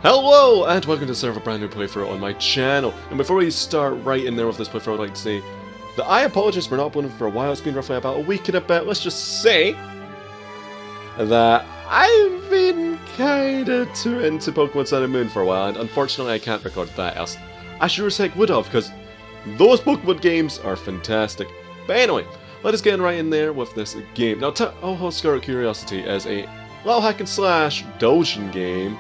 Hello, and welcome to a brand new playthrough on my channel. And before we start right in there with this playthrough, I'd like to say that I apologize for not uploading for a while. It's been roughly about a week and a bit. Let's just say that I've been kinda too into Pokemon Sun and Moon for a while, and unfortunately I can't record that, else I sure as heck would have, because those Pokemon games are fantastic. But anyway, let us get right in there with this game. Now, Touhou Scarlet Curiosity is a little hack and slash doujin game.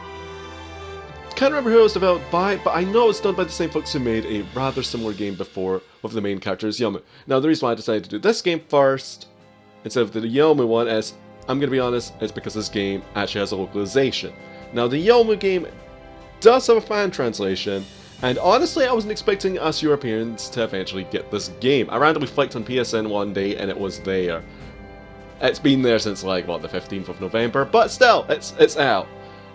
Can't remember who it was developed by, but I know it's done by the same folks who made a rather similar game before with the main character as Yomu. Now, the reason why I decided to do this game first instead of the Yomu one is, I'm going to be honest, it's because this game actually has a localization. Now, the Yomu game does have a fan translation, and honestly, I wasn't expecting us Europeans to eventually get this game. I randomly flicked on PSN one day and it was there. It's been there since, like, what, the 15th of November, but still, it's out.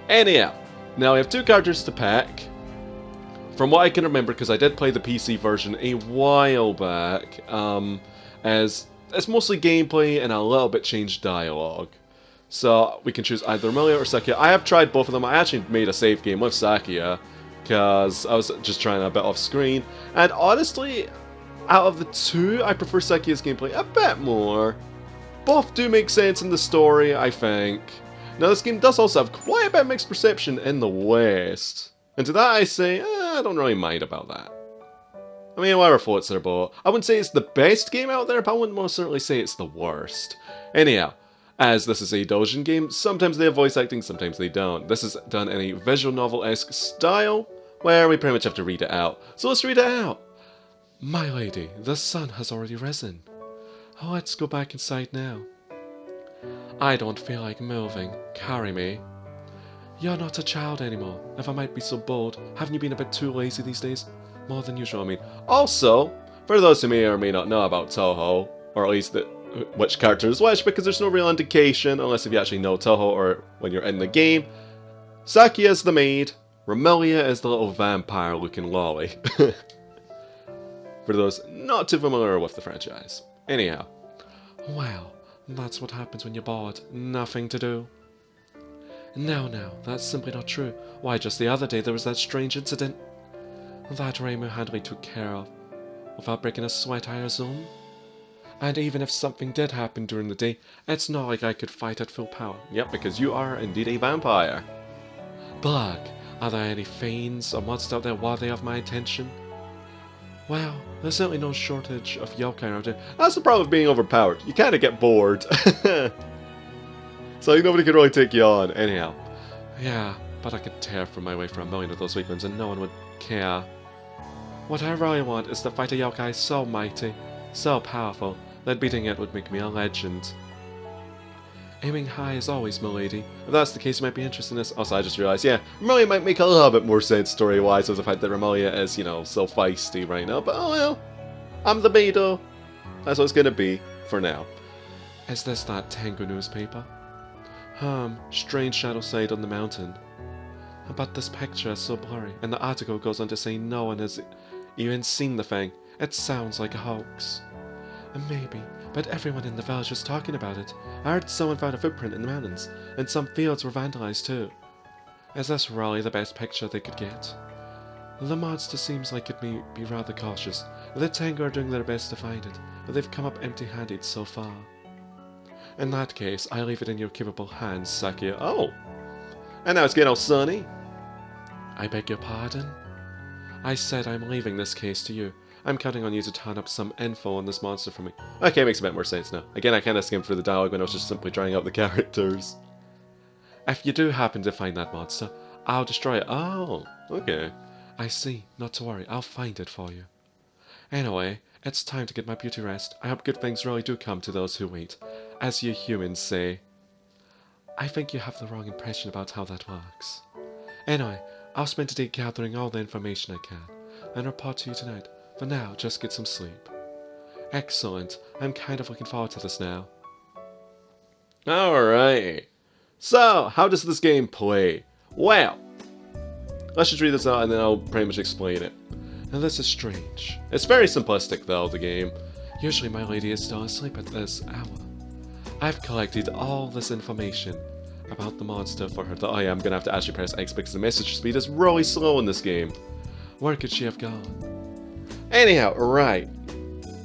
Anyhow. Now, I have two characters to pick. From what I can remember, because I did play the PC version a while back, as it's mostly gameplay and a little bit changed dialogue. So, we can choose either Amelia or Sakia. I have tried both of them. I actually made a save game with Sakia, because I was just trying a bit off screen. And honestly, out of the two, I prefer Sakia's gameplay a bit more. Both do make sense in the story, I think. Now, this game does also have quite a bit of mixed perception in the West. And to that I say, I don't really mind about that. I mean, whatever floats their boat. I wouldn't say it's the best game out there, but I wouldn't most certainly say it's the worst. Anyhow, as this is a doujin game, sometimes they have voice acting, sometimes they don't. This is done in a visual novel-esque style, where we pretty much have to read it out. So let's read it out. My lady, the sun has already risen. Let's go back inside now. I don't feel like moving. Carry me. You're not a child anymore. If I might be so bold, haven't you been a bit too lazy these days? More than usual, I mean. Also, for those who may or may not know about Touhou, or at least which character is which, because there's no real indication, unless if you actually know Touhou or when you're in the game, Sakia is the maid, Romelia is the little vampire-looking lolly. For those not too familiar with the franchise. Anyhow. Well, that's what happens when you're bored. Nothing to do. No, that's simply not true. Why, just the other day there was that strange incident. That Reimu handily took care of, without breaking a sweat, I assume. And even if something did happen during the day, it's not like I could fight at full power. Yep, because you are indeed a vampire. Bug, are there any fiends or monsters out there worthy of my attention? Well, there's certainly no shortage of yokai around here. That's the problem with being overpowered. You kind of get bored. So nobody can really take you on. Anyhow. Yeah, but I could tear from my way for 1,000,000 of those weak ones and no one would care. What I really want is to fight a yokai so mighty, so powerful, that beating it would make me a legend. Aiming high as always, milady. If that's the case, you might be interested in this. Also, I just realized, yeah, Romelia might make a little bit more sense story-wise with the fact that Romelia is, you know, so feisty right now. But oh well, I'm the Maido. That's what it's gonna be, for now. Is this that Tengu newspaper? Strange shadow sight on the mountain. But this picture is so blurry, and the article goes on to say no one has even seen the thing. It sounds like a hoax. Maybe, but everyone in the village was talking about it. I heard someone found a footprint in the mountains, and some fields were vandalized too. Is this really the best picture they could get? The monster seems like it may be rather cautious. The Tengu are doing their best to find it, but they've come up empty-handed so far. In that case, I leave it in your capable hands, Sakia. Oh! And now it's getting all sunny. I beg your pardon? I said I'm leaving this case to you. I'm counting on you to turn up some info on this monster for me. Okay, makes a bit more sense now. Again, I kind of skimmed through the dialogue when I was just simply trying out the characters. If you do happen to find that monster, I'll destroy it. Oh, okay. I see. Not to worry. I'll find it for you. Anyway, it's time to get my beauty rest. I hope good things really do come to those who wait. As you humans say. I think you have the wrong impression about how that works. Anyway, I'll spend today gathering all the information I can, and report to you tonight. For now, just get some sleep. Excellent. I'm kind of looking forward to this now. Alright. So, how does this game play? Well, let's just read this out and then I'll pretty much explain it. Now this is strange. It's very simplistic though, the game. Usually my lady is still asleep at this hour. I've collected all this information, about the monster for her that I am gonna have to actually press X because the message speed is really slow in this game. Where could she have gone? Anyhow, right.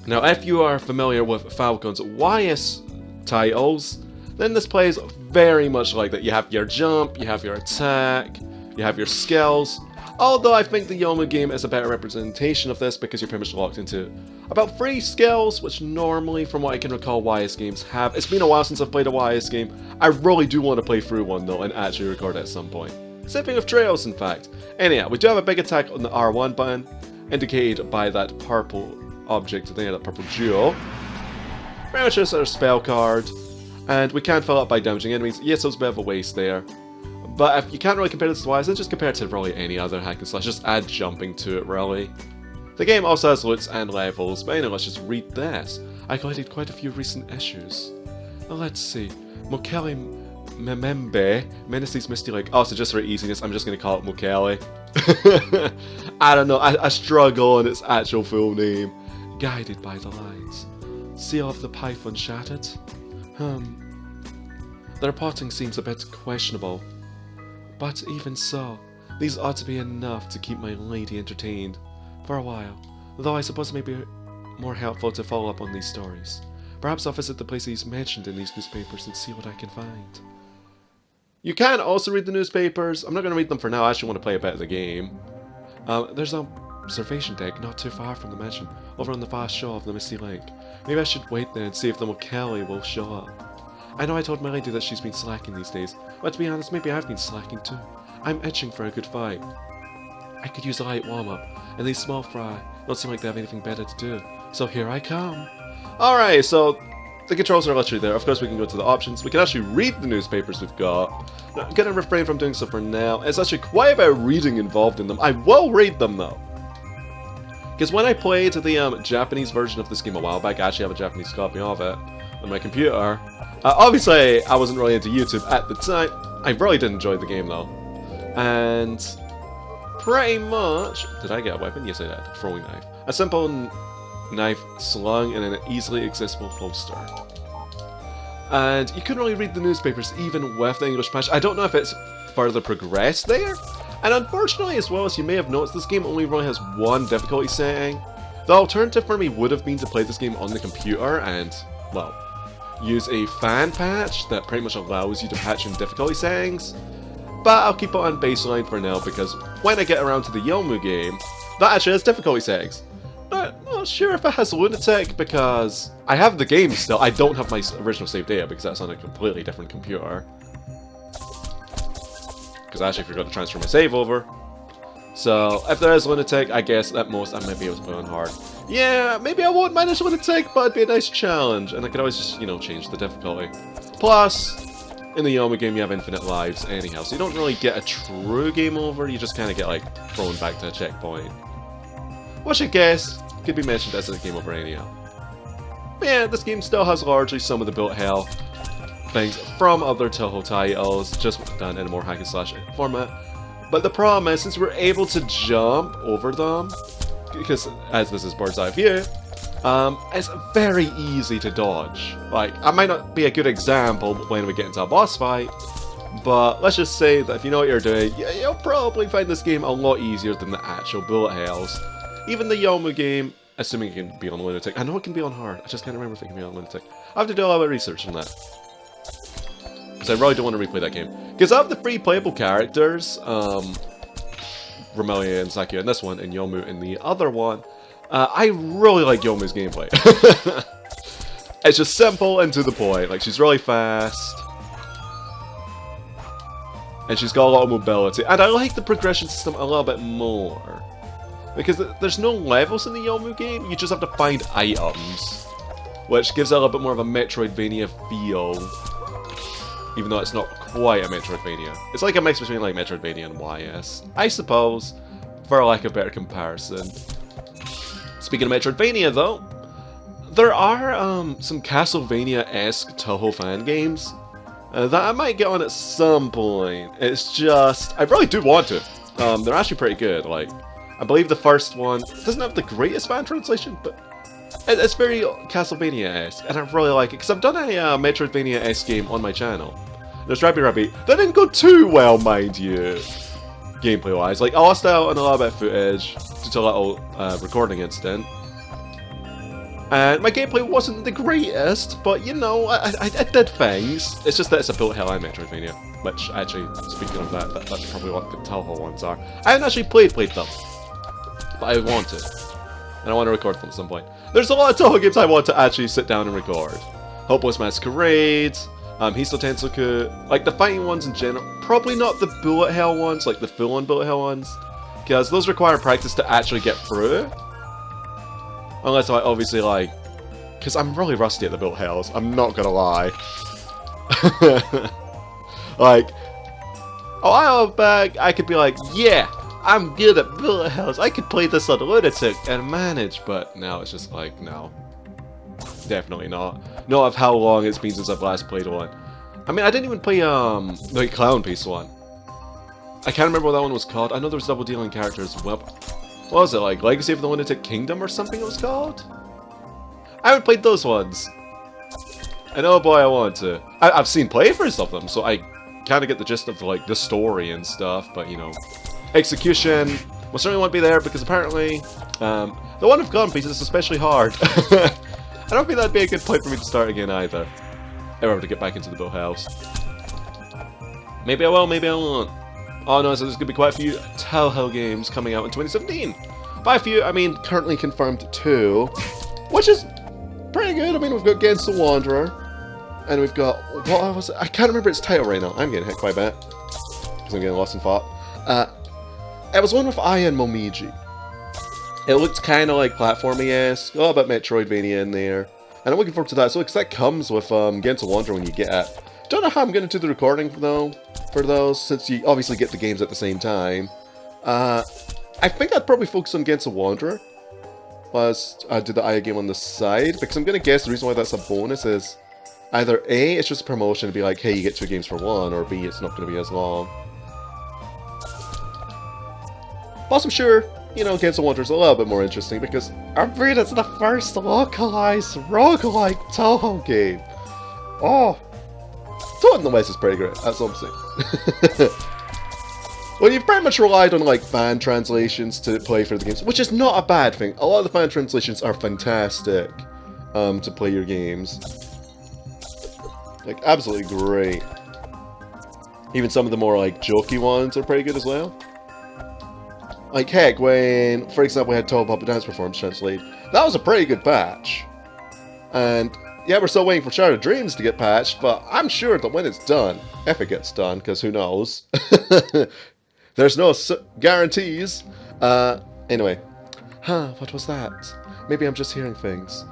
Now, if you are familiar with Falcon's YS titles, then this plays very much like that. You have your jump, you have your attack, you have your skills. Although I think the Yomu game is a better representation of this because you're pretty much locked into about 3 skills, which normally, from what I can recall, YS games have. It's been a while since I've played a YS game. I really do want to play through one though and actually record it at some point. Same thing with Trails, in fact. Anyhow, we do have a big attack on the R1 button, indicated by that purple object there, that purple jewel. Pretty much just our spell card, and we can fill up by damaging enemies. Yes, there's a bit of a waste there. But if you can't really compare this to YS, then just compare it to really any other hack and slash. Just add jumping to it, really. The game also has loots and levels, but anyway, let's just read this. I collected quite a few recent issues. Well, let's see. Mokele Memembe, Menace's Misty Lake. Oh, so just for easiness, I'm just going to call it Mokele. I don't know, I struggle on its actual full name. Guided by the lights. Seal of the Python shattered? The reporting seems a bit questionable. But even so, these ought to be enough to keep my lady entertained. For a while, though I suppose it may be more helpful to follow up on these stories. Perhaps I'll visit the places mentioned in these newspapers and see what I can find. You can also read the newspapers. I'm not going to read them for now, I actually want to play a bit of the game. There's an observation deck not too far from the mansion, over on the far shore of the Misty Lake. Maybe I should wait there and see if the Mokele will show up. I know I told my lady that she's been slacking these days, but to be honest, maybe I've been slacking too. I'm itching for a good fight. I could use a light warm-up, and these small fry don't seem like they have anything better to do. So here I come. Alright, so the controls are literally there. Of course, we can go to the options. We can actually read the newspapers we've got. Now, I'm going to refrain from doing so for now. It's actually quite a bit of reading involved in them. I will read them, though. Because when I played the Japanese version of this game a while back, I actually have a Japanese copy of it on my computer. Obviously, I wasn't really into YouTube at the time. I really did enjoy the game, though. And pretty much... Did I get a weapon? Yes, I did. Throwing knife. A simple knife slung in an easily accessible holster. And you couldn't really read the newspapers even with the English patch. I don't know if it's further progressed there. And unfortunately, as well as you may have noticed, this game only really has one difficulty setting. The alternative for me would have been to play this game on the computer and, well, use a fan patch that pretty much allows you to patch in difficulty settings. But I'll keep it on baseline for now because when I get around to the Yomu game, that actually has difficulty settings. Not sure if it has Lunatic because I have the game still. I don't have my original save data because that's on a completely different computer. Because I actually forgot to transfer my save over. So if there is Lunatic, I guess at most I might be able to play on hard. Yeah, maybe I won't manage Lunatic, but it'd be a nice challenge. And I could always just, you know, change the difficulty. Plus, in the Yomu game you have infinite lives anyhow, so you don't really get a true game over, you just kind of get like thrown back to a checkpoint. Which I guess could be mentioned as a game over anyhow. But yeah, this game still has largely some of the built hell things from other Touhou titles, just done in a more hack and slash format. But the problem is, since we're able to jump over them, because as this is bird's eye view, it's very easy to dodge. Like, I might not be a good example when we get into a boss fight, but let's just say that if you know what you're doing, you'll probably find this game a lot easier than the actual bullet hells. Even the Yomu game, assuming it can be on Lunatic. I know it can be on hard, I just can't remember if it can be on Lunatic. I have to do a lot of research on that. Because I really don't want to replay that game. Because of the 3 playable characters, Romelia and Sakura in this one, and Yomu in the other one, I really like Yomu's gameplay. It's just simple and to the point. Like, she's really fast. And she's got a lot of mobility. And I like the progression system a little bit more. Because there's no levels in the Yomu game, you just have to find items. Which gives it a little bit more of a Metroidvania feel. Even though it's not quite a Metroidvania. It's like a mix between like Metroidvania and YS, I suppose, for lack of a better comparison. Speaking of Metroidvania though, there are some Castlevania-esque Touhou fan games that I might get on at some point. It's just, I really do want to. They're actually pretty good. Like, I believe the first one doesn't have the greatest fan translation, but it's very Castlevania-esque, and I really like it, because I've done a Metroidvania-esque game on my channel. There's DaverRaver. That didn't go too well, mind you, gameplay-wise. Like, I lost out on a lot of footage due to a little recording incident. And my gameplay wasn't the greatest, but you know, I did things. It's just that it's a bullet hell and Metroidvania, which actually, speaking of that, that's probably what the Touhou ones are. I haven't actually played them, but I want to, and I want to record them at some point. There's a lot of Touhou games I want to actually sit down and record. Hopeless Masquerade, Hiso Tensoku, like the fighting ones in general. Probably not the bullet hell ones, like the full-on bullet hell ones, because those require practice to actually get through. Unless I obviously like, because I'm really rusty at the bullet hells, I'm not gonna lie. Like, a while back, I could be like, yeah, I'm good at bullet hells, I could play this on Lunatic and manage, but now it's just like, no. Definitely not. Not of how long it's been since I've last played one. I mean, I didn't even play, the Clown Piece one. I can't remember what that one was called. I know there was double dealing characters as well. What was it, like Legacy of the Lunatic Kingdom or something it was called? I haven't played those ones. And oh boy, I want to. I've seen playthroughs of them, so I kind of get the gist of like the story and stuff, but you know. Execution will certainly won't be there because apparently, the one of Clown Piece is especially hard. I don't think that'd be a good point for me to start again either. If I were to get back into the Bill House. Maybe I will, maybe I won't. Oh no, so there's going to be quite a few Touhou games coming out in 2017. By a few, I mean currently confirmed 2, which is pretty good. I mean, we've got Genshin the Wanderer, and we've got, what was it? I can't remember its title right now. I'm getting hit quite a bit, because I'm getting lost in thought. It was one with Aya and Momiji. It looked kind of like platformy-esque, a little bit Metroidvania in there, and I'm looking forward to that. So, because that comes with Genshin the Wanderer when you get it. Don't know how I'm going to do the recording though. For those, since you obviously get the games at the same time. I think I'd probably focus on Genshin Wanderer, plus do the Aya game on the side, because I'm going to guess the reason why that's a bonus is either A, it's just a promotion to be like, hey, you get 2 games for 1, or B, it's not going to be as long. Plus, I'm sure, you know, Genshin Wanderer's a little bit more interesting, because I'm afraid it's the first localized roguelike Touhou game. Oh! Touhou in the West is pretty great, that's what I'm saying. Well, you've pretty much relied on, like, fan translations to play for the games, which is not a bad thing. A lot of the fan translations are fantastic to play your games. Like, absolutely great. Even some of the more, like, jokey ones are pretty good as well. Like, heck, when, for example, we had Touhou Puppet Dance Performance translated, that was a pretty good patch. And yeah, we're still waiting for Shattered Dreams to get patched, but I'm sure that when it's done, if it gets done, because who knows, there's no guarantees. Anyway, what was that? Maybe I'm just hearing things.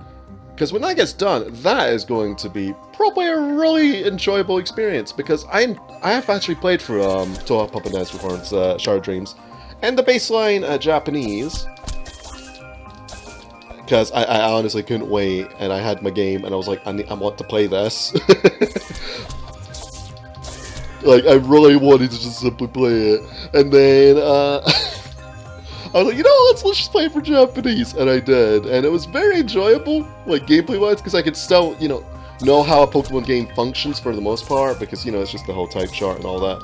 Because when that gets done, that is going to be probably a really enjoyable experience, because I have actually played through Touhou Puppet Dance Performance, Shattered Dreams, and the baseline Japanese. Because I honestly couldn't wait, and I had my game, and I was like, I want to play this. Like, I really wanted to just simply play it. And then, I was like, you know, let's just play it for Japanese. And I did. And it was very enjoyable, like, gameplay-wise, because I could still, you know how a Pokemon game functions for the most part, because, you know, it's just the whole type chart and all that.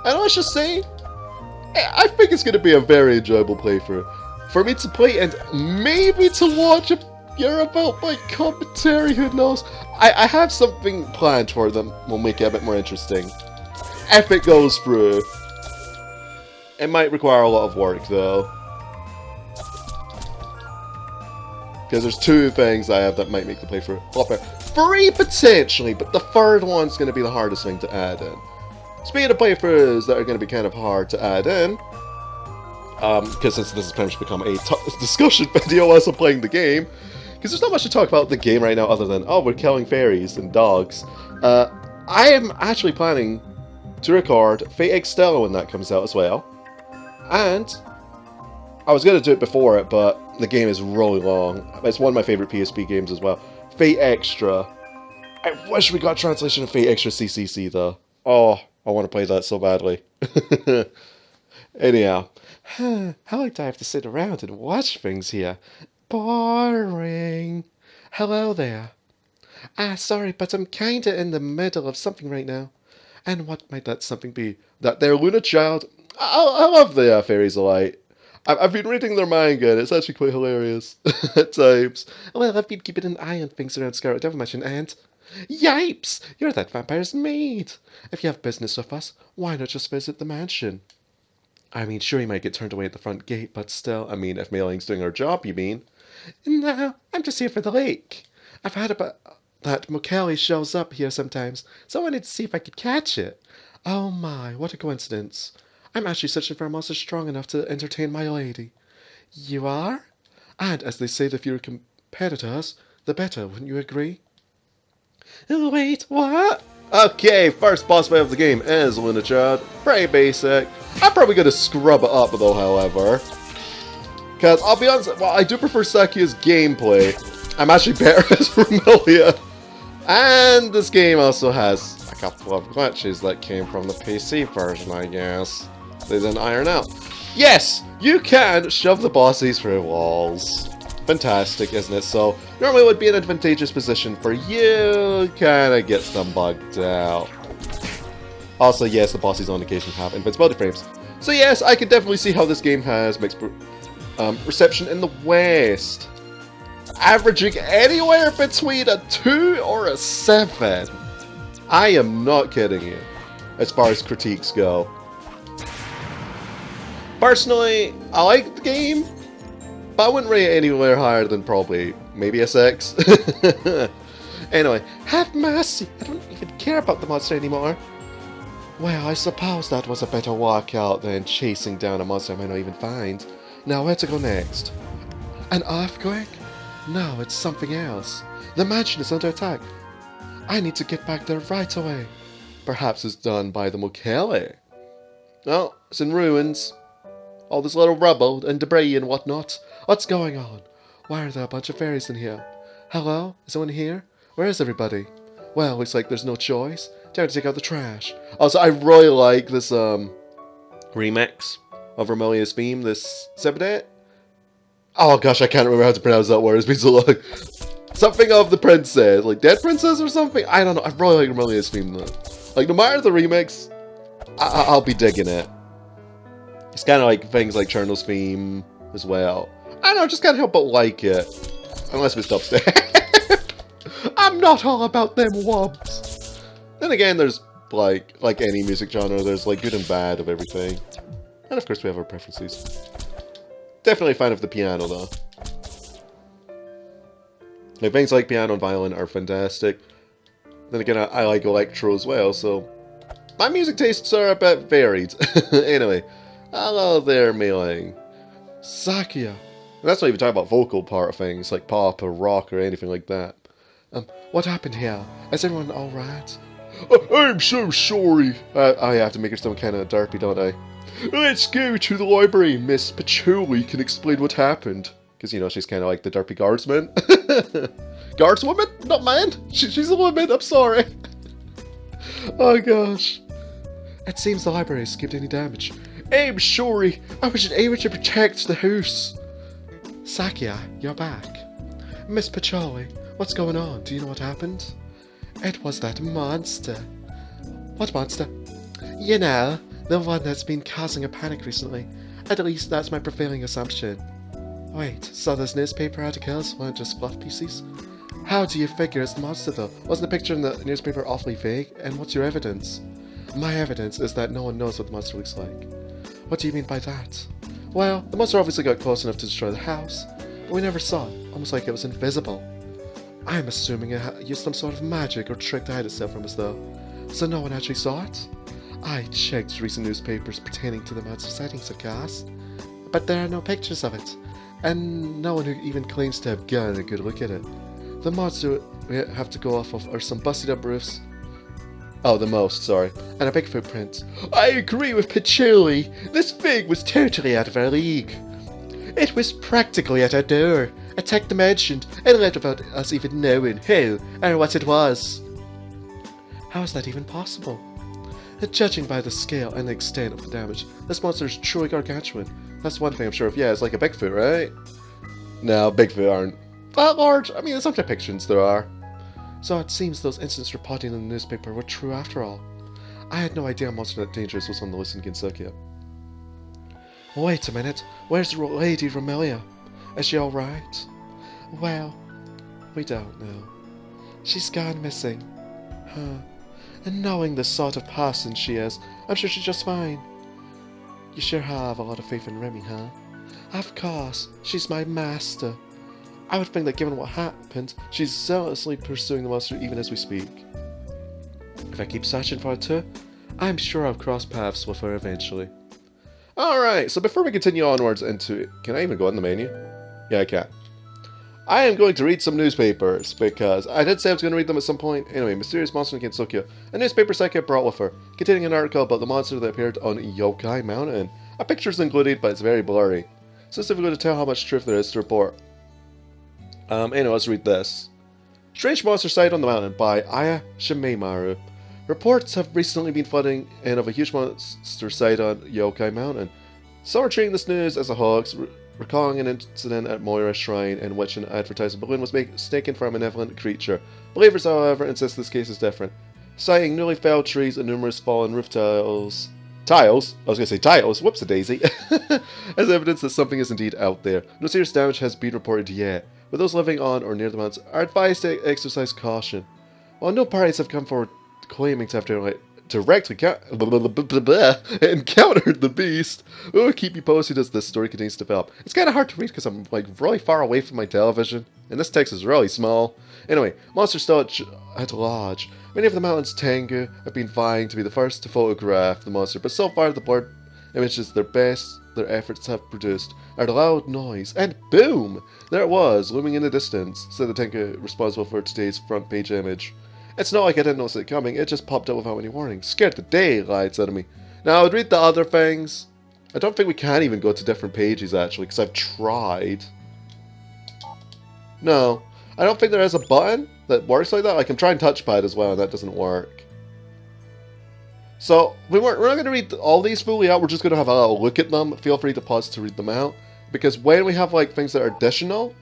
And let's just say, I think it's going to be a very enjoyable playthrough. For me to play and maybe to watch a year about my commentary, who knows? I have something planned for them. We'll make it a bit more interesting. If it goes through. It might require a lot of work though. Because there's 2 things I have that might make the playthrough a lot better. 3 potentially, but the 3rd one's going to be the hardest thing to add in. Speaking of playthroughs that are going to be kind of hard to add in, because since this has pretty much become a discussion video as I'm playing the game, because there's not much to talk about the game right now other than, oh, we're killing fairies and dogs. I am actually planning to record Fate Extella when that comes out as well. And I was going to do it before it, but the game is really long. It's one of my favorite PSP games as well. Fate Extra. I wish we got translation of Fate Extra CCC though. Oh, I want to play that so badly. Anyhow. How long do I have to sit around and watch things here? Boring. Hello there. Sorry, but I'm kinda in the middle of something right now. And what might that something be? That their Luna child? I love the Fairies of Light. I've been reading their manga, and it's actually quite hilarious at times. Well, I've been keeping an eye on things around Scarlet Devil Mansion, and... Yipes! You're that vampire's maid! If you have business with us, why not just visit the mansion? I mean, sure, you might get turned away at the front gate, but still, I mean, if Mei Ling's doing her job, you mean? No, I'm just here for the lake. I've heard about that Mokele shows up here sometimes, so I wanted to see if I could catch it. Oh my, what a coincidence. I'm actually searching for a monster strong enough to entertain my lady. You are? And as they say, the fewer competitors, the better, wouldn't you agree? Wait, what? Okay, first boss fight of the game is Luna Child. Pretty basic. I'm probably going to scrub it up though, however. Because, I'll be honest, while I do prefer Sakuya's gameplay, I'm actually better as Vermilia. And this game also has a couple of glitches that came from the PC version, I guess. They didn't iron out. Yes! You can shove the bosses through walls. Fantastic, isn't it? So, normally it would be an advantageous position for you, kinda get them bugged out. Also, yes, the bosses on occasion have invincibility frames. So yes, I can definitely see how this game has mixed reception in the West. Averaging anywhere between a 2 or a 7. I am not kidding you, as far as critiques go. Personally, I like the game, but I wouldn't rate it anywhere higher than probably maybe a 6. Anyway, have mercy, I don't even care about the monster anymore. Well, I suppose that was a better walkout than chasing down a monster I might not even find. Now, where to go next? An earthquake? No, it's something else. The mansion is under attack. I need to get back there right away. Perhaps it's done by the Mokele. Oh, it's in ruins. All this little rubble and debris and whatnot. What's going on? Why are there a bunch of fairies in here? Hello? Is someone here? Where is everybody? Well, looks like there's no choice. Time to take out the trash. Also, I really like this remix of Vermilia's theme, this 7-8. Oh gosh, I can't remember how to pronounce that word. It's been so long. Something of the princess, like Dead Princess or something? I don't know. I really like Vermilia's theme though. Like, no matter the remix, I'll be digging it. It's kind of like things like Chernal's theme as well. I don't know, just can't help but like it. Unless it's dubstep. I'm not all about them wobs. Then again, there's like any music genre, there's like good and bad of everything. And of course we have our preferences. Definitely a fan of the piano though. Like, things like piano and violin are fantastic. Then again, I like electro as well, so my music tastes are a bit varied. Anyway, hello there, Mei Ling. Sakuya. And that's not even talking about vocal part of things, like pop or rock or anything like that. What happened here? Is everyone alright? I'm so sorry. I have to make it sound kind of derpy, don't I? Let's go to the library. Miss Patchouli can explain what happened. Because, you know, she's kind of like the derpy guardsman. Guardswoman? Not man. She's a woman. I'm sorry. Oh, gosh. It seems the library escaped any damage. I'm sorry. I was able to protect the house. Sakuya, you're back. Miss Patchouli, what's going on? Do you know what happened? It was that monster. What monster? You know, the one that's been causing a panic recently. At least that's my prevailing assumption. Wait, so those newspaper articles weren't just fluff pieces? How do you figure it's the monster though? Wasn't the picture in the newspaper awfully vague? And what's your evidence? My evidence is that no one knows what the monster looks like. What do you mean by that? Well, the monster obviously got close enough to destroy the house, but we never saw it, almost like it was invisible. I'm assuming it used some sort of magic or trick to hide itself from us though. So no one actually saw it? I checked recent newspapers pertaining to the monster sightings of gas, but there are no pictures of it, and no one who even claims to have gotten a good look at it. The monster we have to go off of are some busted up roofs. Oh, the most, sorry. And a big footprint. I agree with Patchouli. This thing was totally out of our league. It was practically at our door, attacked the mansion, and left without us even knowing who or what it was. How is that even possible? Judging by the scale and the extent of the damage, this monster is truly gargantuan. That's one thing I'm sure of. Yeah, it's like a Bigfoot, right? No, Bigfoot aren't that large. I mean, some depictions there are. So it seems those incidents reported in the newspaper were true after all. I had no idea a monster that dangerous was on the list in Ginsukia. Wait a minute, where's the Lady Romelia? Is she alright? Well, we don't know. She's gone missing. Huh. And knowing the sort of person she is, I'm sure she's just fine. You sure have a lot of faith in Remy, huh? Of course, she's my master. I would think that given what happened, she's zealously pursuing the monster even as we speak. If I keep searching for her too, I'm sure I'll cross paths with her eventually. Alright, so before we continue onwards into it, can I even go on the menu? Yeah, I can. I am going to read some newspapers, because I did say I was going to read them at some point. Anyway, Mysterious Monster in Ginsukia. A newspaper Saika brought with her, containing an article about the monster that appeared on Yokai Mountain. A picture is included, but it's very blurry. So it's difficult to tell how much truth there is to report. Anyway, let's read this. Strange Monster Sighted on the Mountain by Aya Shimeimaru. Reports have recently been flooding in of a huge monster sighted on Yokai Mountain. Some are treating this news as a hoax, recalling an incident at Moira Shrine in which an advertising balloon was mistaken for a malevolent creature. Believers, however, insist this case is different, citing newly felled trees and numerous fallen roof tiles. Whoops a daisy. As evidence that something is indeed out there. No serious damage has been reported yet, but those living on or near the mountains are advised to exercise caution. While no parties have come forward claiming to have directly encountered the beast, we'll keep you posted as this story continues to develop. It's kind of hard to read because I'm like really far away from my television, and this text is really small. Anyway, monsters still at large. Many of the mountain's Tengu have been vying to be the first to photograph the monster, but so far the blurred images their efforts have produced are the loud noise, and boom! There it was, looming in the distance, said the Tengu responsible for today's front page image. It's not like I didn't notice it coming, it just popped up without any warning. Scared the daylights out of me. Now, I would read the other things. I don't think we can even go to different pages, actually, because I've tried. No. I don't think there is a button that works like that. I can try and touchpad as well, and that doesn't work. So, we're not going to read all these fully out, we're just going to have a little look at them. Feel free to pause to read them out. Because when we have, like, things that are additional...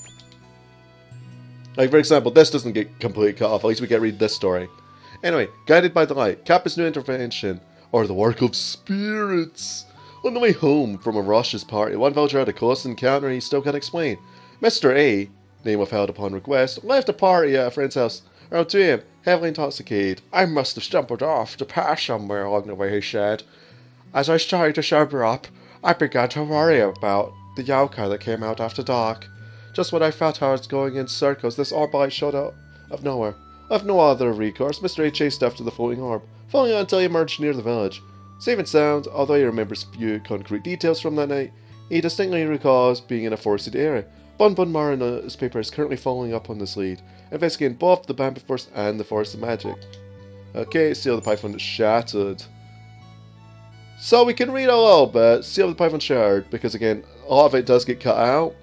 Like, for example, this doesn't get completely cut off. At least we get to read this story. Anyway, Guided by the Light. Kappa's new intervention. Or the work of spirits. On the way home from a Rosh's party, one villager had a close encounter he still can't explain. Mr. A, name withheld upon request, left a party at a friend's house around 2 AM, heavily intoxicated. I must have stumbled off to pass somewhere along the way, he said. As I started to sober up, I began to worry about the yokai that came out after dark. Just when I felt I was going in circles, this orb light showed out of nowhere. With no other recourse, Mr. A chased after the floating orb, following on until he emerged near the village. Safe and sound, although he remembers few concrete details from that night, he distinctly recalls being in a forested area. Bun Mara newspaper is currently following up on this lead, investigating both the Bamboo Forest and the Forest of Magic. Okay, Seal of the Python Shattered. So we can read a little bit. Seal of the Python Shattered, because again, a lot of it does get cut out.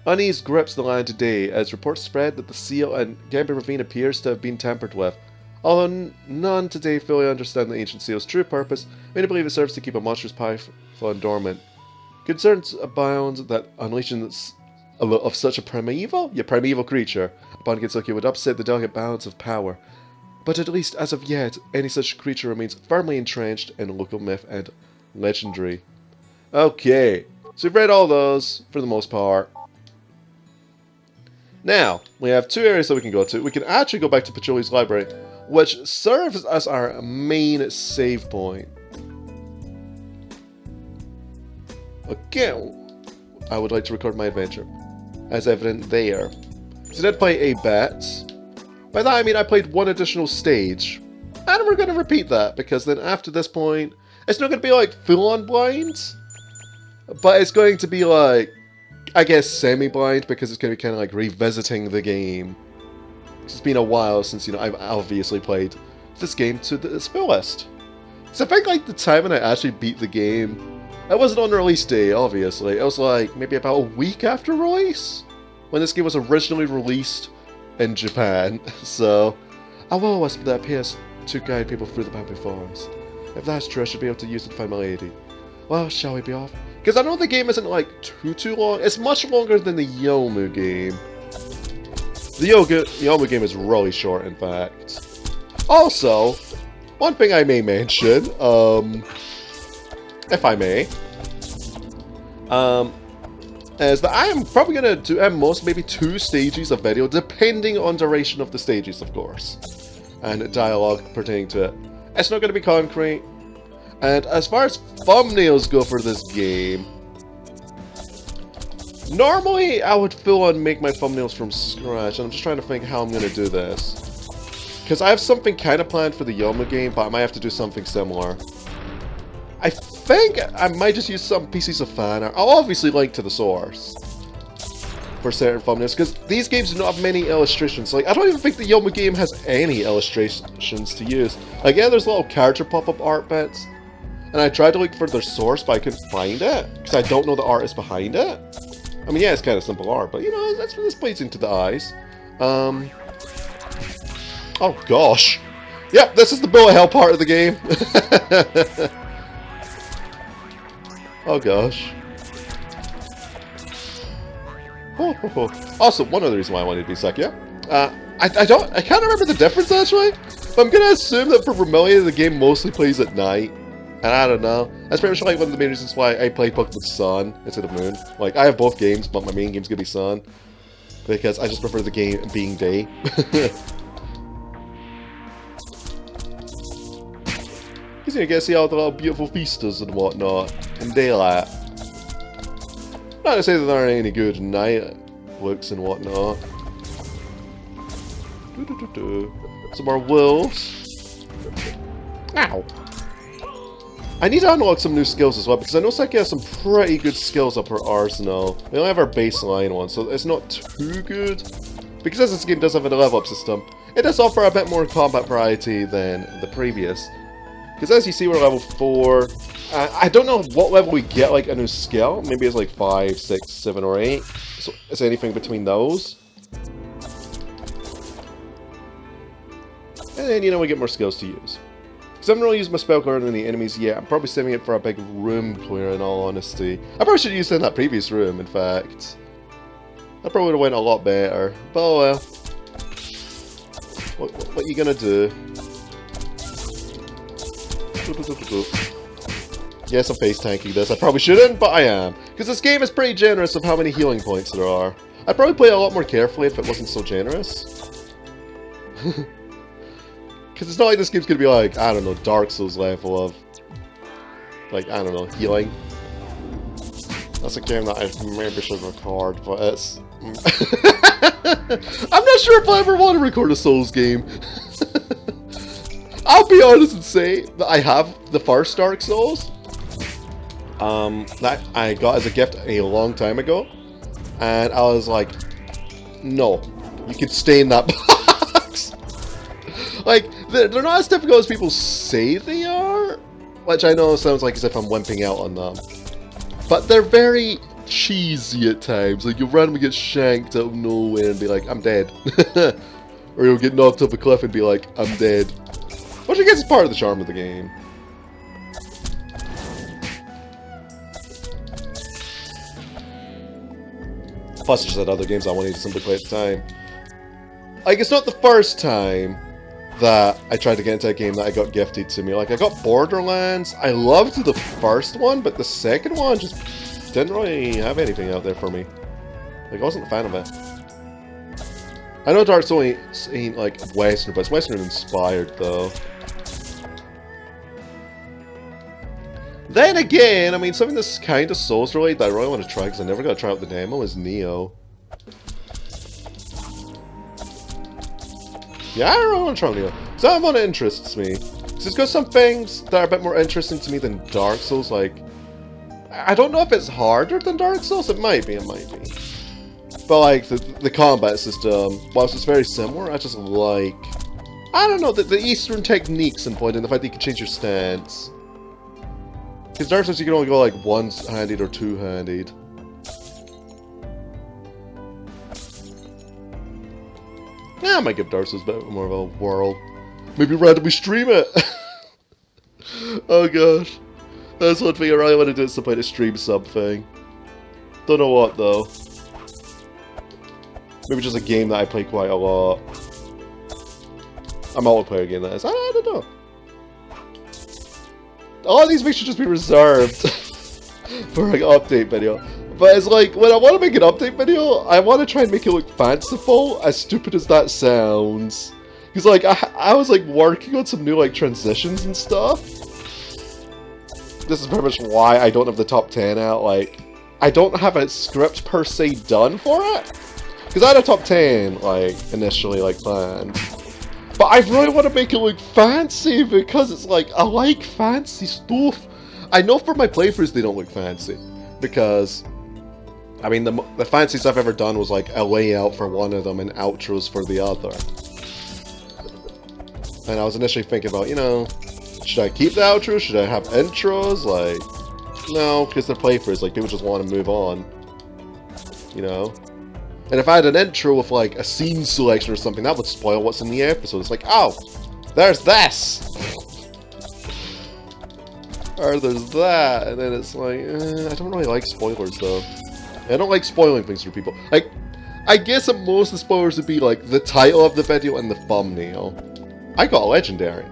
Unease grips the land today as reports spread that the seal and Gambit Ravine appears to have been tampered with. Although none today fully understand the ancient seal's true purpose, many believe it serves to keep a monstrous python dormant. Concerns abound that unleashing of such a primeval creature upon Ginsukia would upset the delicate balance of power. But at least as of yet, any such creature remains firmly entrenched in local myth and legendary. Okay. So we've read all those, for the most part. Now, we have 2 areas that we can go to. We can actually go back to Pachuli's library, which serves as our main save point. Again, I would like to record my adventure, as evident there. So I did play a bet. By that I mean I played 1 additional stage. And we're going to repeat that, because then after this point, it's not going to be like full-on blind. But it's going to be like, I guess, semi-blind, because it's going to be kind of like revisiting the game. It's been a while since, I've obviously played this game to its fullest. So I think like the time when I actually beat the game, it wasn't on release day, obviously. It was like maybe about a week after release, when this game was originally released in Japan. So I will whisper that appears to guide people through the Bamboo Forest. If that's true, I should be able to use it to find my lady. Well, shall we be off? Because I know the game isn't like too long. It's much longer than the Yomu game. The Yomu game is really short, in fact. Also, one thing I may mention, if I may, is that I am probably going to do at most maybe 2 stages of video, depending on duration of the stages, of course, and dialogue pertaining to it. It's not going to be concrete. And as far as thumbnails go for this game, normally I would full on make my thumbnails from scratch, and I'm just trying to think how I'm going to do this. Because I have something kind of planned for the Yoma game, but I might have to do something similar. I think I might just use some pieces of fan art. I'll obviously link to the source for certain thumbnails, because these games do not have many illustrations. Like, I don't even think the Yoma game has any illustrations to use. Like, yeah, there's little character pop-up art bits, and I tried to look for their source, but I couldn't find it, because I don't know the artist behind it. I mean, yeah, it's kind of simple art, but, you know, that's what this pleasing to the eyes. Oh, gosh. Yep, this is the bullet hell part of the game. Oh, gosh. Also, one other reason why I wanted to be stuck, yeah. I can't remember the difference, actually. But I'm going to assume that for Vermilion, the game mostly plays at night. And I don't know. That's pretty much like one of the main reasons why I play Pokemon Sun instead of Moon. Like, I have both games, but my main game's going to be Sun. Because I just prefer the game being day. Because you get to see all the little beautiful vistas and whatnot in daylight. Not to say that there aren't any good night looks and whatnot. Some more wolves. Ow! I need to unlock some new skills as well, because I know Seki has some pretty good skills up her arsenal. We only have our baseline one, so it's not too good. Because as this game does have a level up system, it does offer a bit more combat variety than the previous. Because as you see, we're level 4. I don't know what level we get, like, a new skill. Maybe it's like 5, 6, 7, or 8. So it's anything between those. And then, you know, we get more skills to use. Because I haven't really used my spell card on any enemies yet. I'm probably saving it for a big room clear, in all honesty. I probably should have used it in that previous room, in fact. That probably would have went a lot better. But oh well. What you gonna do? Yes, I'm face tanking this. I probably shouldn't, but I am. Because this game is pretty generous of how many healing points there are. I'd probably play a lot more carefully if it wasn't so generous. Because it's not like this game's going to be like, I don't know, Dark Souls level of, like, I don't know, healing. That's a game that I maybe should record, but it's... I'm not sure if I ever want to record a Souls game. I'll be honest and say that I have the first Dark Souls. That I got as a gift a long time ago. And I was like, no, you can stay in that box. Like, they're not as difficult as people say they are. Which I know sounds like as if I'm wimping out on them. But they're very cheesy at times. Like, you'll randomly get shanked out of nowhere and be like, I'm dead. Or you'll get knocked off a cliff and be like, I'm dead. Which I guess is part of the charm of the game. Plus, I just had other games I wanted to simply play at the time. Like, it's not the first time that I tried to get into a game that I got gifted to me. Like, I got Borderlands. I loved the first one, but the second one just didn't really have anything out there for me. Like, I wasn't a fan of it. I know Dark Souls ain't like Western, but it's Western inspired though. Then again, I mean, something that's kind of Souls related that I really want to try because I never got to try out the demo is Neo. Yeah, I really want to try Neo. So that one interests me. So it's got some things that are a bit more interesting to me than Dark Souls. Like, I don't know if it's harder than Dark Souls. It might be. It might be. But like the combat system, whilst it's very similar, I just like, I don't know, the Eastern techniques and point, and the fact that you can change your stance. Because Dark Souls you can only go like one-handed or two-handed. Yeah, I might give Dark Souls a bit more of a whirl. Maybe randomly stream it! Oh gosh. That's one thing I really want to do, is to play to stream something. Don't know what though. Maybe just a game that I play quite a lot. A multiplayer game that is. I don't know. A lot of these things should just be reserved for an update video. But it's like, when I want to make an update video, I want to try and make it look fanciful, as stupid as that sounds. Because, like, I was, like, working on some new, like, transitions and stuff. This is pretty much why I don't have the top 10 out. Like, I don't have a script per se done for it. Because I had a top 10, like, initially, like, planned. But I really want to make it look fancy, because it's like, I like fancy stuff. I know for my playthroughs they don't look fancy. Because, I mean, the fanciest I've ever done was, like, a layout for one of them and outros for the other. And I was initially thinking about, you know, should I keep the outros? Should I have intros? Like, no, because they're playthroughs. Like, people just want to move on. You know? And if I had an intro with, like, a scene selection or something, that would spoil what's in the episode. It's like, oh, there's this! Or there's that. And then it's like, I don't really like spoilers, though. I don't like spoiling things for people. Like, I guess that most of the spoilers would be, like, the title of the video and the thumbnail. I got a legendary,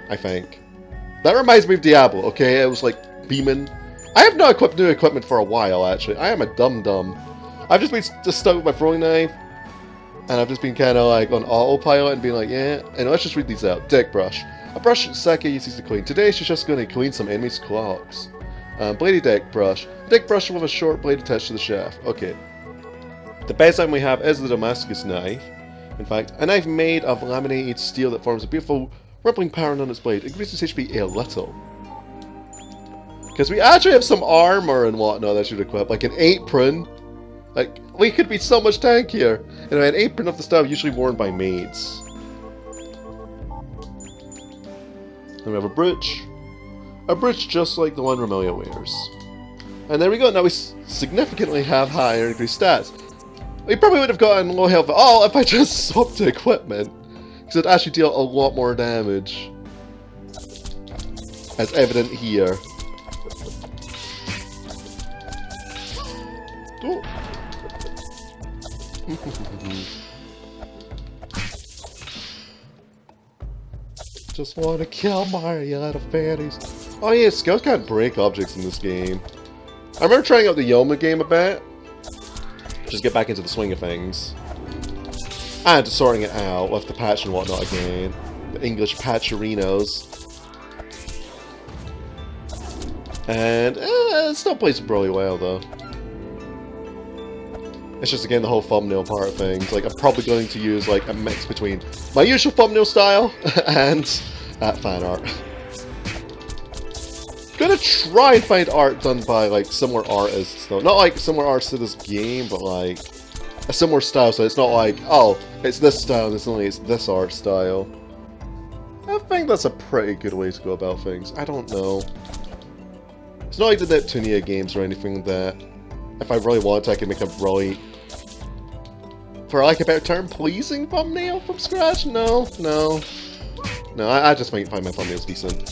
I think. That reminds me of Diablo, okay? It was like beaming. I have not equipped new equipment for a while, actually. I am a dum-dum. I've just been stuck with my throwing knife, and I've just been kind of like on autopilot and being like, yeah. And let's just read these out. Deck brush. A brush Saki uses to clean. Today she's just going to clean some enemies' clocks. Bladed deck brush. Deck brush with a short blade attached to the shaft. Okay. The best item we have is the Damascus knife. In fact, a knife made of laminated steel that forms a beautiful rippling pattern on its blade. Increases HP a little. Because we actually have some armor and whatnot that I should equip. Like an apron. Like, we could be so much tankier. Anyway, an apron of the style usually worn by maids. Then we have a brooch. A brooch just like the one Romelia wears. And there we go. Now we significantly have higher increased stats. We probably would have gotten low health at all if I just swapped the equipment. Because it'd actually deal a lot more damage. As evident here. Oh. Just want to kill Mario out of fairies. Oh yeah, scouts can't break objects in this game. I remember trying out the Yoma game a bit. Just get back into the swing of things. And sorting it out with the patch and whatnot again. The English patcherinos. And it still plays really well though. It's just again the whole thumbnail part of things. Like I'm probably going to use like a mix between my usual thumbnail style and fan art. Gonna try and find art done by like similar artists though. Not like similar artists to this game, but like a similar style, so it's not like, oh, it's this style and it's this art style. I think that's a pretty good way to go about things. I don't know. It's not like the Neptunia games or anything that if I really want I can make a really, for like a better term, pleasing thumbnail from scratch? No, I just might find my thumbnails decent.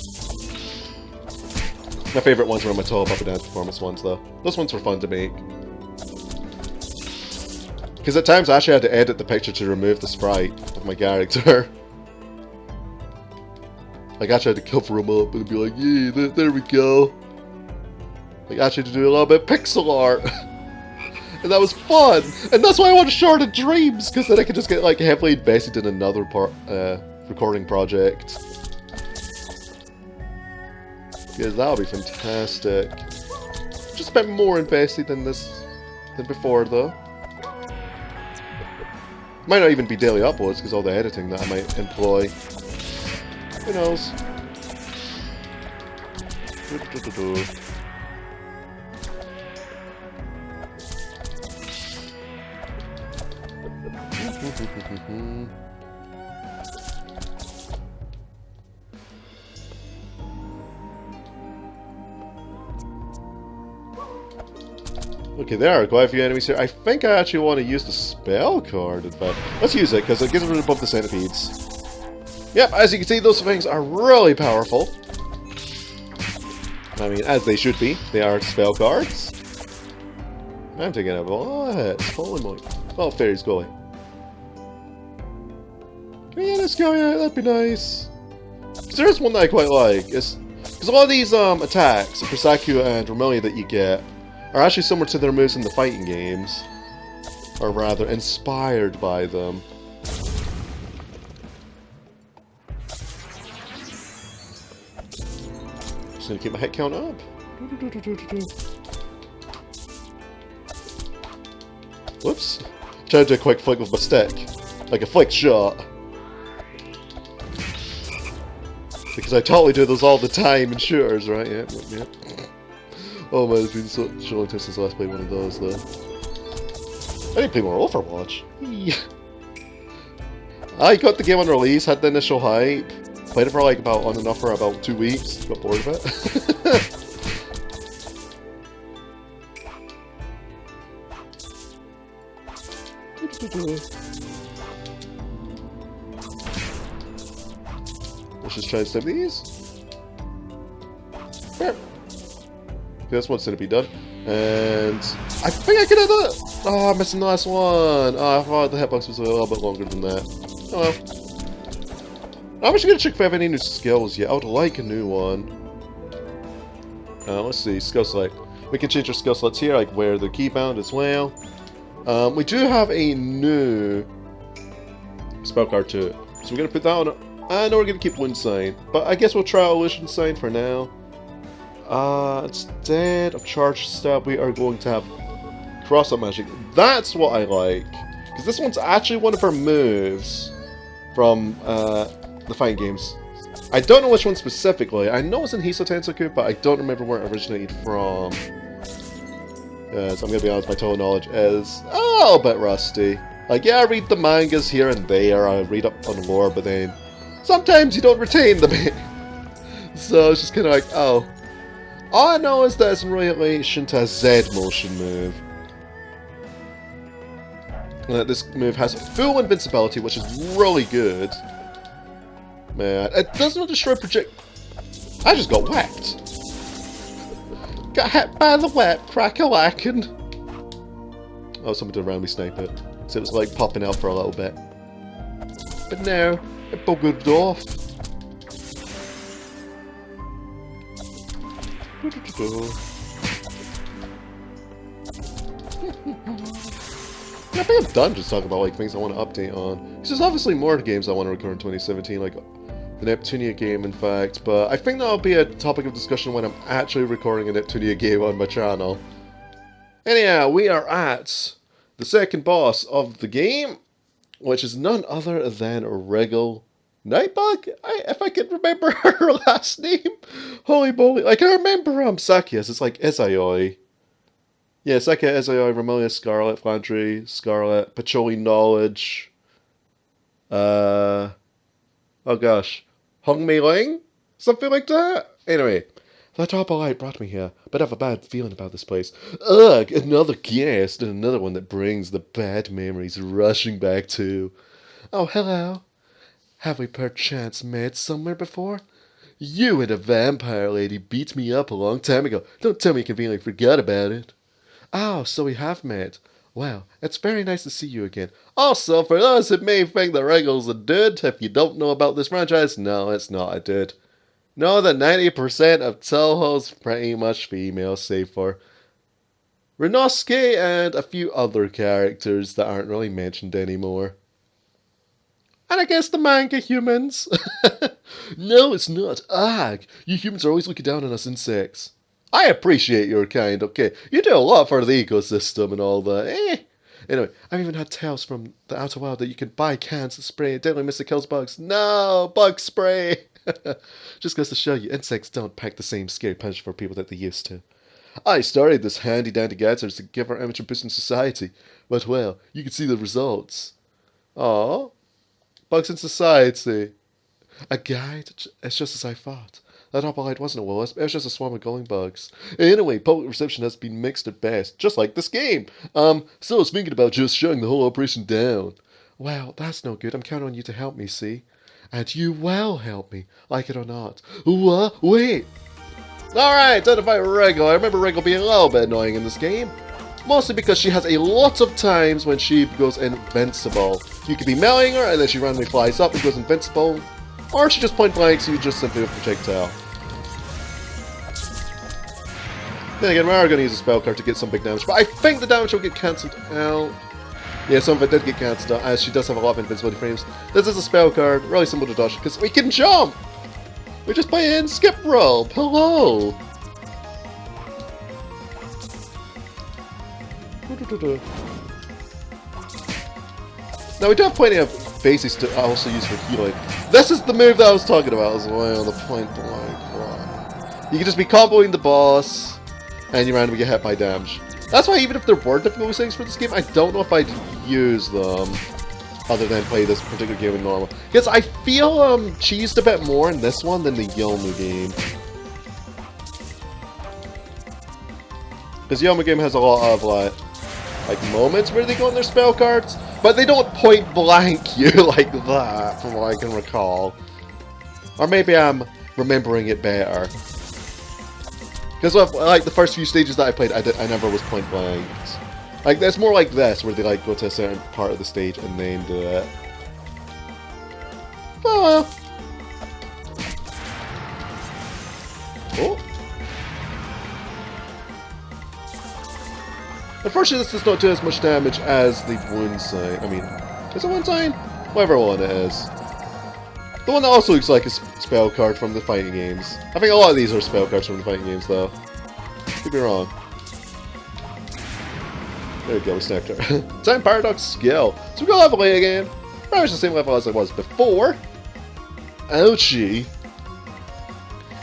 My favourite ones were my top up and down performance ones though. Those ones were fun to make. Because at times I actually had to edit the picture to remove the sprite of my character. Like I actually had to cover them up and be like, yeah, there we go. Like I actually had to do a little bit of pixel art. And that was fun! And that's why I want Sharded Dreams, because then I could just get like heavily invested in another recording project. Yeah, that'll be fantastic. Just a bit more invested than before though. Might not even be daily uploads because all the editing that I might employ. Who knows? Okay, there are quite a few enemies here. I think I actually want to use the spell card, in fact. Let's use it, because it gives rid of both the centipedes. Yep, as you can see, those things are really powerful. I mean, as they should be. They are spell cards. I'm taking a lot of hits. Holy moly. Oh, fairies, go away. Can we get this guy out? That'd be nice. There's one that I quite like. Because Because a lot of these attacks, for Saku and Romelia that you get, are actually similar to their moves in the fighting games. Or rather, inspired by them. Just gonna keep my hit count up. Whoops. Trying to do a quick flick with my stick. Like a flick shot. Because I totally do those all the time in shooters, right? Yep. Oh man, it's been so long since I last played one of those, though. I need to play more Overwatch. I got the game on release, had the initial hype. Played it for like on and off for about 2 weeks. Got bored of it. Let's just try and save these. Okay, this one's gonna be done. And I think I can have that. Oh, I'm missing the last one. Oh, I thought the hitbox was a little bit longer than that. Oh well. I'm actually gonna check if I have any new skills yet. I would like a new one. Let's see, skill select. We can change our skill selects here, like where they're keybound as well. We do have a new spell card too. So we're gonna put that on. I know we're gonna keep Wind Sign, but I guess we'll try Illusion Sign for now. Instead of Charge Stab, we are going to have Cross-Up Magic. That's what I like. Because this one's actually one of her moves from the fighting games. I don't know which one specifically. I know it's in Hiso Tensoku, but I don't remember where it originated from. So I'm going to be honest, my total knowledge is a little bit rusty. Like, yeah, I read the mangas here and there, I read up on lore, but then sometimes you don't retain them. So it's just kind of like, oh. All I know is that it's in relation to a Z motion move. And that this move has full invincibility, which is really good. Man, it doesn't destroy project. I just got whacked. Got hit by the whip, crack-a-lackin'. Oh, someone did around me snipe it. So it was like popping out for a little bit. But no, it buggered off. I think I'm done just talking about like things I want to update on. Because there's obviously more games I want to record in 2017, like the Neptunia game, in fact. But I think that'll be a topic of discussion when I'm actually recording a Neptunia game on my channel. Anyhow, we are at the second boss of the game, which is none other than Regal Nightbug, if I can remember her last name. Holy moly. Like, I remember Sakias. It's like Izayoi. Yeah, Sakia, Izayoi, Romelia, Scarlet, Flandry, Scarlet, Patchouli Knowledge. Oh gosh. Hong Mei Ling? Something like that? Anyway, that top of light brought me here, but I have a bad feeling about this place. Ugh, another guest, and another one that brings the bad memories rushing back too. Oh, hello. Have we perchance met somewhere before? You and a vampire lady beat me up a long time ago. Don't tell me you conveniently forgot about it. Oh, so we have met. Well, it's very nice to see you again. Also, for those who may think the Regal's a dude, if you don't know about this franchise, no, it's not a dude. Know that 90% of Touhou's pretty much female, save for Renosuke and a few other characters that aren't really mentioned anymore. And I guess the manga humans. No, it's not. Ugh, you humans are always looking down on us insects. I appreciate your kind, okay? You do a lot for the ecosystem and all that, Anyway, I've even had tales from the outer world that you can buy cans of spray deadly mist that kills bugs. No, bug spray! Just goes to show you, insects don't pack the same scary punch for people that they used to. I started this handy-dandy gadgets to give our image a boost in society, but well, you can see the results. Aww. Bugs in Society. A guide? It's just as I thought. That opalite wasn't a wasp, it was just a swarm of glowing bugs. Anyway, public reception has been mixed at best, just like this game. So I was thinking about just shutting the whole operation down. Well, that's no good. I'm counting on you to help me, see? And you will help me, like it or not. What? Wait! Alright, time to fight Regal. I remember Regal being a little bit annoying in this game. Mostly because she has a lot of times when she goes invincible. You could be meleeing her and then she randomly flies up and goes invincible. Or she just point blanks you just simply a projectile. Then again, we are going to use a spell card to get some big damage, but I think the damage will get cancelled out. Yeah, some of it did get cancelled out, as she does have a lot of invincibility frames. This is a spell card, really simple to dodge, because we can jump! We just play in skip rope, hello! Now we do have plenty of basics to also use for healing. This is the move that I was talking about as well, the point blank. You can just be comboing the boss, and you randomly get hit by damage. That's why even if there were difficulty settings for this game, I don't know if I'd use them, other than play this particular game in normal. Because I feel she used a bit more in this one than the Yomu game. Because Yomu game has a lot of like moments where they go on their spell cards, but they don't point blank you like that, from what I can recall. Or maybe I'm remembering it better. Because like the first few stages that I played, I never was point blank. Like it's more like this, where they like go to a certain part of the stage and then do it. Oh well. Oh. Unfortunately, this does not do as much damage as the wound sign. I mean, is it one sign? Whatever one it is. The one that also looks like a spell card from the fighting games. I think a lot of these are spell cards from the fighting games, though. Could be wrong. There we go, we snapped her. Time Paradox skill. So we got level 8 again. Pretty much the same level as I was before. Ouchie.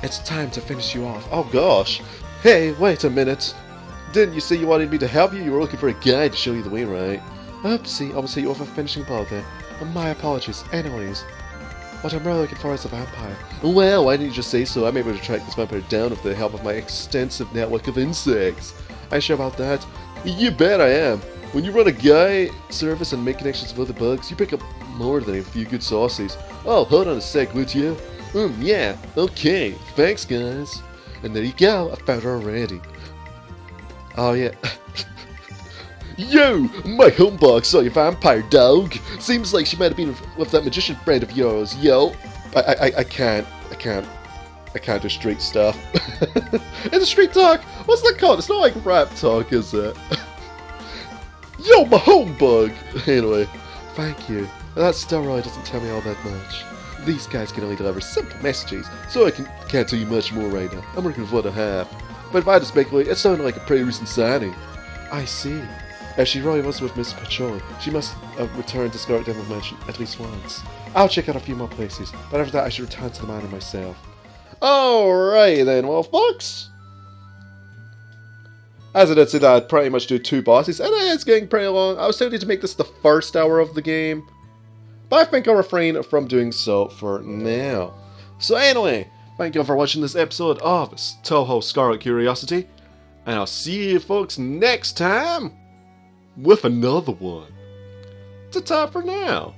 It's time to finish you off. Oh gosh. Hey, wait a minute. Didn't you say you wanted me to help you? You were looking for a guide to show you the way, right? Oopsie, I almost hit you off a finishing blow there. My apologies. Anyways. What I'm really looking for is a vampire. Well, why didn't you just say so? I'm able to track this vampire down with the help of my extensive network of insects. Are you sure about that? You bet I am. When you run a guide service and make connections with other bugs, you pick up more than a few good sauces. Oh, hold on a sec, would you? Yeah, okay. Thanks, guys. And there you go, I found her already. Oh, yeah. Yo, my homebug saw your vampire dog. Seems like she might have been with that magician friend of yours. Yo, I can't do street stuff. It's street talk. What's that called? It's not like rap talk, is it? Yo, my homebug. Anyway, thank you. That still really doesn't tell me all that much. These guys can only deliver simple messages, so I can't tell you much more right now. I'm working with what I have. But if I had to speculate, it sounded like a pretty recent sighting. I see. If she really was with Miss Patrol, she must have returned to Scarlet Devil Mansion at least once. I'll check out a few more places, but after that I should return to the manor myself. Alright then, well folks. As I did say that I'd pretty much do 2 bosses, and it's getting pretty long. I was tempted to make this the first hour of the game, but I think I'll refrain from doing so for now. So anyway, thank you all for watching this episode of Touhou Scarlet Curiosity, and I'll see you folks next time with another one. Ta-ta for now.